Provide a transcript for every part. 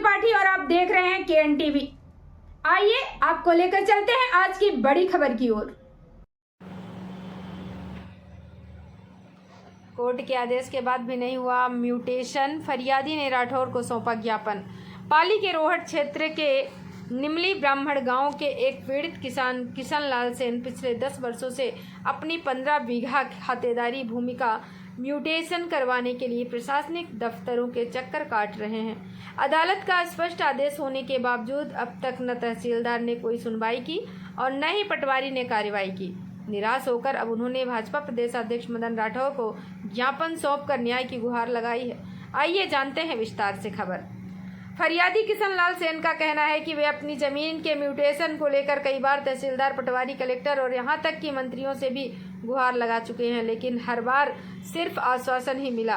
त्रिपाठी और आप देख रहे हैं केएन टीवी। आइए आपको लेकर चलते हैं आज की बड़ी खबर की ओर। कोर्ट के आदेश के बाद भी नहीं हुआ म्यूटेशन, फरियादी ने राठौर को सौंपा ज्ञापन। पाली के रोहट क्षेत्र के निमली ब्राह्मण गांव के एक पीड़ित किसान किशन लाल सेन पिछले 10 वर्षों से अपनी 15 बीघा खातेदारी भूमि का म्यूटेशन करवाने के लिए प्रशासनिक दफ्तरों के चक्कर काट रहे हैं। अदालत का स्पष्ट आदेश होने के बावजूद अब तक न तहसीलदार ने कोई सुनवाई की और न ही पटवारी ने कार्रवाई की। निराश होकर अब उन्होंने भाजपा प्रदेशाध्यक्ष मदन राठौर को ज्ञापन सौंपकर न्याय की गुहार लगाई है। आइए जानते हैं विस्तार से खबर। फरियादी किशन लाल सेन का कहना है कि वे अपनी जमीन के म्यूटेशन को लेकर कई बार तहसीलदार, पटवारी, कलेक्टर और यहां तक कि मंत्रियों से भी गुहार लगा चुके हैं, लेकिन हर बार सिर्फ आश्वासन ही मिला।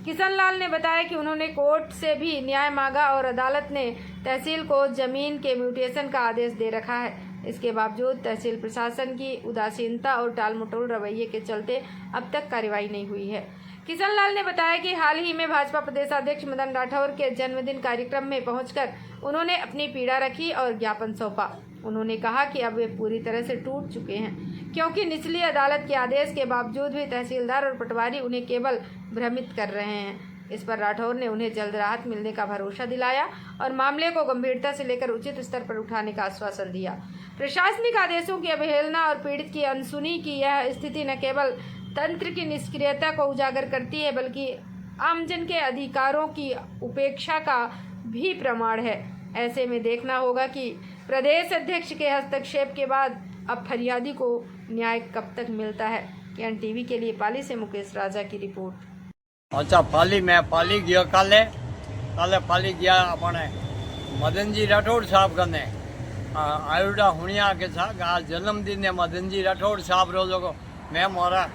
किशन लाल ने बताया कि उन्होंने कोर्ट से भी न्याय मांगा और अदालत ने तहसील को जमीन के म्यूटेशन का आदेश दे रखा है। इसके बावजूद तहसील प्रशासन की उदासीनता और टालमटोल रवैये के चलते अब तक कार्रवाई नहीं हुई है। किशन लाल ने बताया कि हाल ही में भाजपा प्रदेशाध्यक्ष मदन राठौर के जन्मदिन कार्यक्रम में पहुंचकर उन्होंने अपनी पीड़ा रखी और ज्ञापन सौंपा। उन्होंने कहा कि अब वे पूरी तरह से टूट चुके हैं, क्योंकि निचली अदालत के आदेश के बावजूद भी तहसीलदार और पटवारी उन्हें केवल भ्रमित कर रहे हैं। इस पर राठौर ने उन्हें जल्द राहत मिलने का भरोसा दिलाया और मामले को गंभीरता से लेकर उचित स्तर पर उठाने का आश्वासन दिया। प्रशासनिक आदेशों की अवहेलना और पीड़ित की अनसुनी की यह स्थिति न केवल तंत्र की निष्क्रियता को उजागर करती है, बल्कि आमजन के अधिकारों की उपेक्षा का भी प्रमाण है। ऐसे में देखना होगा कि प्रदेश अध्यक्ष के हस्तक्षेप के बाद अब फरियादी को न्याय कब तक मिलता है। केएन टीवी के लिए पाली से मुकेश राजा की रिपोर्ट। अच्छा, पाली गया काले पाली गया अपने मदन जी राठौड़ साहब कने आयुड़ा हुनिया के साथ आज जन्मदिन है मदन जी राठौड़ साहब रोजों को मैं मोरा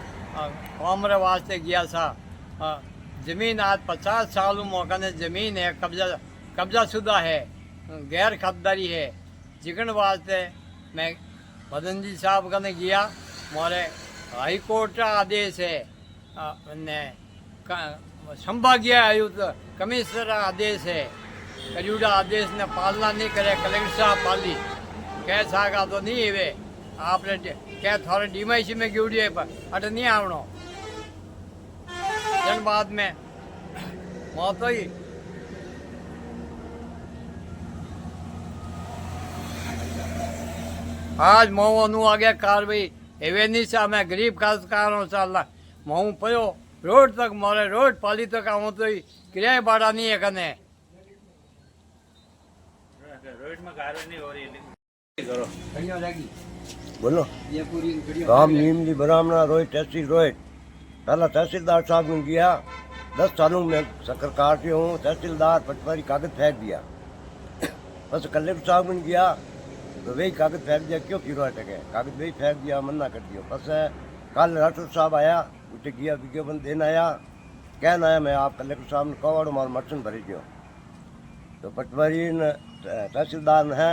कॉमरे वास्ते गया था। जमीन आज 50 साल मौका जमीन है, कब्जा शुदा है, गैर खातदारी है। जिकन वास्ते मैं मदन जी साहब कने गया, मोरे हाई कोर्ट का आदेश है, संभागीय आयुक्त कमिश्नर आदेश है, कजूड़ा आदेश ने पालना नहीं करे। कलेक्टर साहब पाली कह सका तो नहीं है आपने क्या थोड़े डीमाइसी में क्यों दिए पर अट नहीं आवनो जन बाद में मौत ही आज मऊ आ गया कार्रवाई एवे नहीं सा मैं गरीब काश्तकारों से अल्लाह मऊ पयो रोड तक मोरे रोड पाली तक आऊँ तो ही किराए भाड़ा नहीं है कने रोड में कार्रवाई नहीं हो रही है। बोलो काम नीमली ब्राह्मणा रोहित तहसील रोहित। पहला तहसीलदार साहब ने किया 10 सालों में शक्कर काट हूँ, तहसीलदार पटवारी कागज फेंक दिया। बस कलेक्टर साहब ने किया तो वही कागज फेंक दिया, क्यों किरो अटके कागज वही फेंक दिया, मना कर दिया। बस कल राठौर साहब आया, उसे किया विज्ञापन देना आया, कहना आया मैं आप कलेक्टर साहब ने कवाड़ो मार मर्चन भरी दियो। तो पटवारी ने तहसीलदार ने है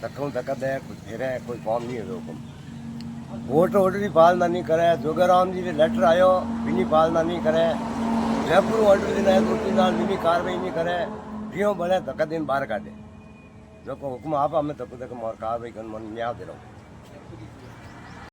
तकूँ तकद है, कुछ फिर है, कोई काम नहीं है। हुक्म वोट की पालना नहीं करे, जोगाराम जी के लेटर आयो बिनी पालना नहीं करे, जयपुर ऑर्डर दिन है 2-3 साल बिनी कार्रवाई नहीं करे, क्यों बने तक दिन बाहर काटे। जो हुक्म आप हमें तक कार्रवाई कर मन न्याय दे रहा हूँ।